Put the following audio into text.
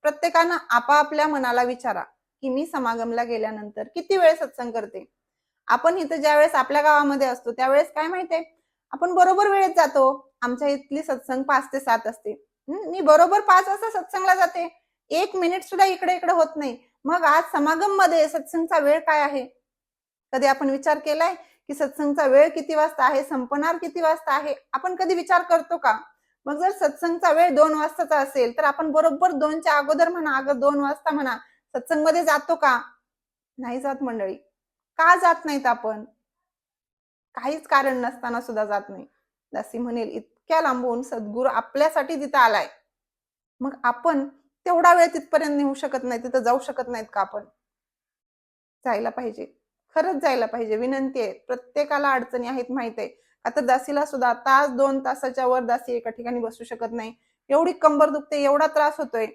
प्रत्येकानं आपापल्या मनाला विचारा की मी समागमला गेल्यानंतर किती वेळ सत्संग करते. आपण इथं ज्यावेळेस आपल्या गावामध्ये असतो त्यावेळेस काय माहितीये, आपण बरोबर वेळेत जातो. आमच्या इथली सत्संग 5 ते 7 असते. मी बरोबर 5 वाजता सत्संगला जाते. 1 मिनिट सुद्धा इकडे इकडे होत नाही. मग आज समागम मध्ये सत्संगचा वेळ काय आहे? कधी आपण विचार केलाय की सत्संगचा वेळ किती वाजता आहे, संपणार किती वाजता आहे? आपण कधी विचार करतो का? मग जर सत्संगचा वेळ 2 वाजताचा असेल तर आपण बरोबर 2च्या अगोदर म्हणा, 2 वाजता म्हणा, सत्संगमध्ये जातो का? नाही जात मंडळी. का जात नाहीत आपण? काहीच कारण नसताना सुद्धा जात नाही. दासी म्हणेल इतक्या लांबून सद्गुरू आपल्यासाठी तिथं आलाय, मग आपण तेवढा वेळ तिथपर्यंत नेऊ शकत नाही, तिथं जाऊ शकत नाहीत का आपण? जायला पाहिजे, खरंच जायला पाहिजे. विनंती आहे, प्रत्येकाला अडचणी आहेत माहित आहे. आता दासीला सुद्धा तास 2 तासाच्या वर दासी एका ठिकाणी बसू शकत नाही. एवढी कंबर दुखते, एवढा त्रास होतोय.